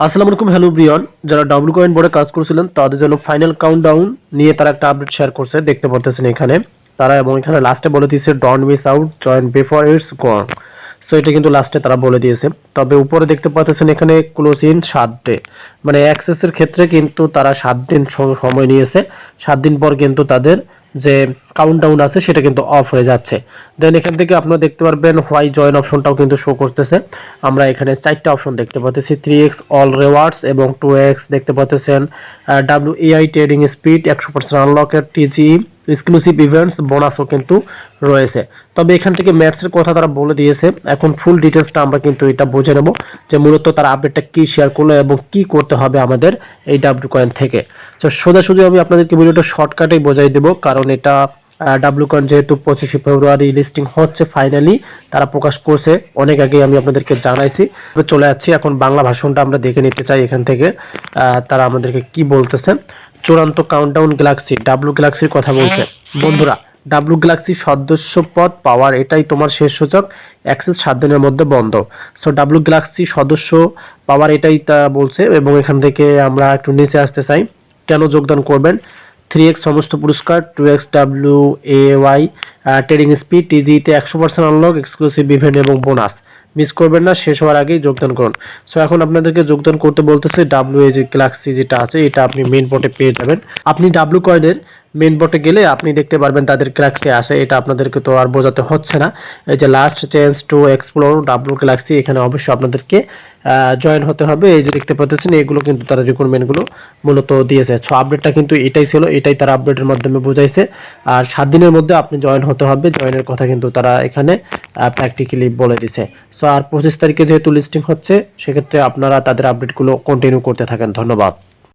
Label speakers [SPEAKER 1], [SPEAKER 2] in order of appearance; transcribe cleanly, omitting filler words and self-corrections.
[SPEAKER 1] আসসালামু আলাইকুম, hello Brian. যারা ডাব্লু কয়েন বোর্ডে কাজ করছিলেন তাদের জন্য ফাইনাল কাউন্টডাউন নিয়ে তারা একটা আপডেট শেয়ার করছে, দেখতে পাচ্ছেন এখানে তারা। এবং এখানে লাস্টে বলে দিয়েছে don't miss out, join before it's gone. So এটা কিন্তু লাস্টে তারা বলে দিয়েছে। তবে উপরে দেখতে পাচ্ছেন এখানে ক্লোজ ইন 7 ডে, মানে অ্যাক্সেসের ক্ষেত্রে কিন্তু তারা 7 দিন সময় নিয়েছে। 7 দিন পর কিন্তু তাদের যে কাউন্টডাউন আছে সেটা কিন্তু অফ হয়ে যাচ্ছে। দেন এখান থেকে আপনারা দেখতে পারবেন হোয়াই জয়েন অপশনটাও কিন্তু শো করতেছে। আমরা এখানে 4টা অপশন দেখতে পাচ্ছি, 3x অল রিওয়ার্ডস এবং 2x দেখতে পাচ্ছেন, WEI ট্রেডিং স্পিড 100% আনলকের, টিজি এক্সক্লুসিভ ইভেন্টস বোনাসও কিন্তু রয়েছে। তবে এখান থেকে ম্যাথসের কথা তারা বলে দিয়েছে। এখন ফুল ডিটেলসটা আমরা কিন্তু এটা বুঝে নেব যে মূলত তারা আপডেটটা কি শেয়ার করলো এবং কি করতে হবে আমাদের এই ডাব্লিউ কয়েন থেকে। তো সোজাসুজি আমি আপনাদেরকে ভিডিওটা শর্টকাটেই বোঝাই দেবো, কারণ এটা ডাব্লিউ কয়েন যেহেতু 25শে ফেব্রুয়ারি লিস্টিং হচ্ছে, ফাইনালি তারা প্রকাশ করছে, অনেক আগে আমি আপনাদেরকে জানাইছি। চলে যাচ্ছি এখন বাংলা ভাষণটা আমরা দেখে নিতে চাই এখান থেকে তারা আমাদেরকে কি বলতেছে। চূড়ান্ত কাউন্টডাউন গ্যালাক্সি, ডাব্লিউ গ্যালাক্সির কথা বলছে। বন্ধুরা, ডাব্লিউ গ্যালাক্সি সদস্য পদ পাওয়ার এটাই তোমার শেষ সূচক, অ্যাক্সেস 7 দিনের মধ্যে বন্ধ। সো ডাব্লিউ গ্যালাক্সি সদস্য পাওয়ার এটাই তা বলছে। এবং এখান থেকে আমরা একটু নিচে আসতে চাই, কেন যোগদান করবেন। 3x সমস্ত পুরস্কার, 2x WAY ট্রেডিং স্পিড, টিজিতে 100% আনলক, এক্সক্লুসিভ ইভেন্ট এবং বোনাস মিস করবেন না, শেষ হওয়ার আগেই যোগদান করুন। সো এখন আপনাদেরকে যোগদান করতে বলতেছে। ডাব্লিউ যে গ্যালাক্সি যেটা আছে এটা আপনি মেইন বোর্ডে পেয়ে যাবেন। আপনি ডাব্লিউ কয়েনের মেইন বোর্ডে গেলে আপনি দেখতে পারবেন তাদের গ্যালাক্সি আসে, এটা আপনাদেরকে তো আর বোঝাতে হচ্ছে না। এই যে last chance to explore W Galaxy, এখানে অবশ্যই আপনাদেরকে জয়েন হতে হবে। এই যে দেখতে পাচ্ছেন এগুলো কিন্তু তারা রিকোয়ারমেন্টগুলো মূলত দিয়েছে। সো আপডেটটা কিন্তু এটাই ছিল, এটাই তারা আপডেটের মাধ্যমে বুঝাইছে। আর 7 দিনের মধ্যে আপনি জয়েন হতে হবে, জয়েনের কথা কিন্তু তারা এখানে প্র্যাকটিক্যালি বলে দিছে। সো আর 25 তারিখে যেহেতু লিস্টিং হচ্ছে, সেক্ষেত্রে আপনারা তাদের আপডেটগুলো কন্টিনিউ করতে থাকেন। ধন্যবাদ।